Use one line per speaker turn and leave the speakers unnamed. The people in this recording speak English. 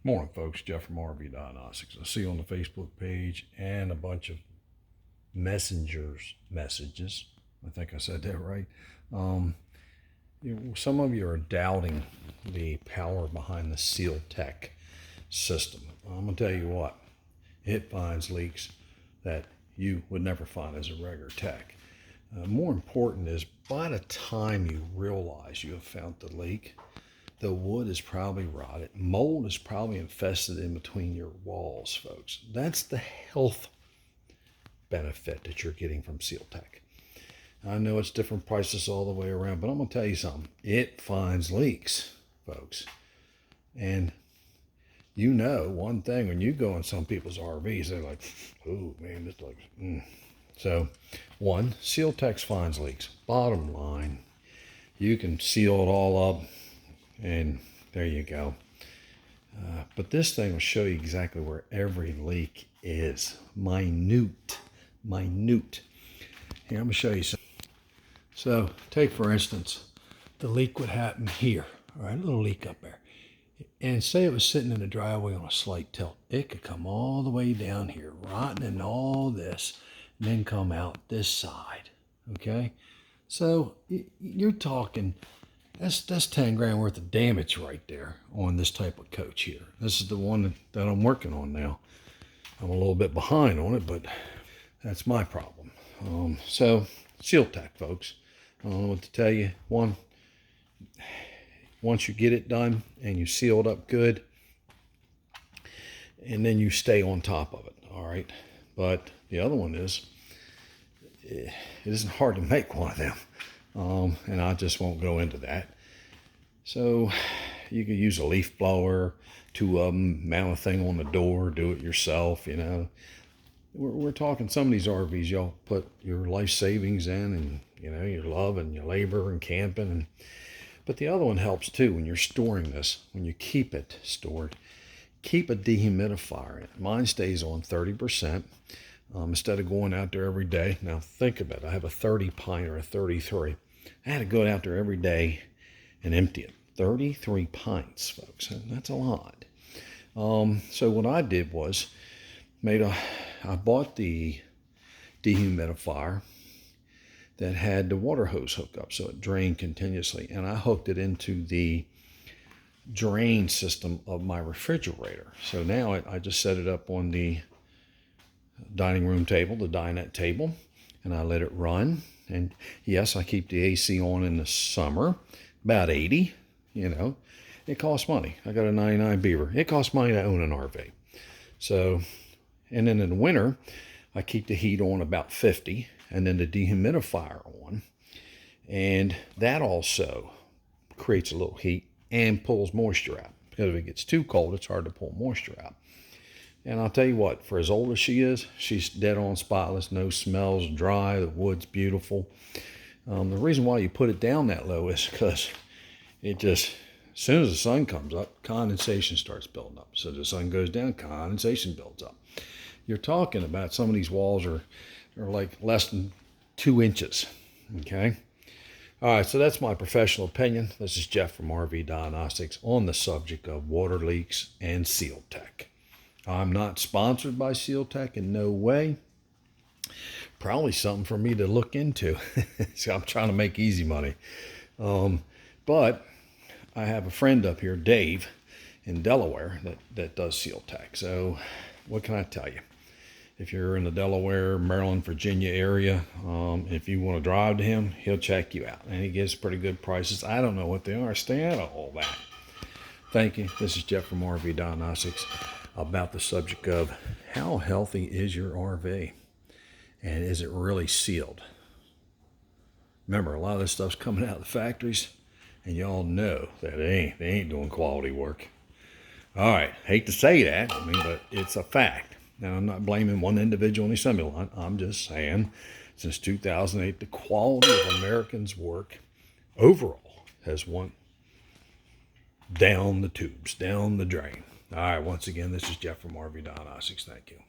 Morning, folks. Jeff from RV Diagnostics. I see on the Facebook page and a bunch of messages. I think I said that right. Some of you are doubting the power behind the SealTech system. I'm going to tell you what, it finds leaks that you would never find as a regular tech. More important is by the time you realize you have found the leak, the wood is probably rotted. Mold is probably infested in between your walls, folks. That's the health benefit that you're getting from SealTech. I know it's different prices all the way around, but I'm going to tell you something. It finds leaks, folks. And you know one thing, when you go in some people's RVs, they're like, oh, man, this looks... So, one, SealTech finds leaks. Bottom line, you can seal it all up, and there you go. But this thing will show you exactly where every leak is. Minute. Here, I'm going to show you something. So, take for instance, the leak would happen here. All right, a little leak up there. And say it was sitting in the driveway on a slight tilt. It could come all the way down here, rotting in all this, and then come out this side. Okay? So, you're talking... That's 10 grand worth of damage right there on this type of coach here. This is the one that I'm working on now. I'm a little bit behind on it, but that's my problem. So, SealTech, folks. I don't know what to tell you. One, once you get it done and you seal it up good, and then you stay on top of it, all right? But the other one is, it isn't hard to make one of them. And I just won't go into that. So you could use a leaf blower, 2 of them, mount a thing on the door, do it yourself, you know. We're talking some of these RVs, y'all put your life savings in, and, you know, your love and your labor and camping. But the other one helps too when you're storing this. When you keep it stored, keep a dehumidifier in it. Mine stays on 30%. Instead of going out there every day. Now think about it. I have a 30 pint or a 33. I had to go out there every day and empty it. 33 pints, folks. That's a lot. So what I did was I bought the dehumidifier that had the water hose hooked up so it drained continuously, and I hooked it into the drain system of my refrigerator. So now I just set it up on the dining room table, the dinette table, and I let it run. And yes, I keep the AC on in the summer, about 80, you know. It costs money. I got a 99 Beaver. It costs money to own an RV. So, and then in the winter, I keep the heat on about 50, and then the dehumidifier on. And that also creates a little heat and pulls moisture out. Because if it gets too cold, it's hard to pull moisture out. And I'll tell you what, for as old as she is, she's dead on spotless, no smells, dry, the wood's beautiful. The reason why you put it down that low is because it just, as soon as the sun comes up, condensation starts building up. So the sun goes down, condensation builds up. You're talking about some of these walls are like less than 2 inches, okay? All right, so that's my professional opinion. This is Jeff from RV Diagnostics on the subject of water leaks and SealTech. I'm not sponsored by SealTech in no way. Probably something for me to look into. So I'm trying to make easy money. But I have a friend up here, Dave, in Delaware, that does SealTech. So what can I tell you? If you're in the Delaware, Maryland, Virginia area, if you want to drive to him, he'll check you out. And he gives pretty good prices. I don't know what they are. Stay out of all that. Thank you. This is Jeff from RV Diagnostics about the subject of how healthy is your RV and is it really sealed? Remember, a lot of this stuff's coming out of the factories, and y'all know that they ain't doing quality work. All right, hate to say that, but it's a fact. Now, I'm not blaming one individual in the assembly line. I'm just saying, since 2008, the quality of Americans' work overall has went down the tubes, down the drain. All right, once again, this is Jeff from RV Diagnostics. Thank you.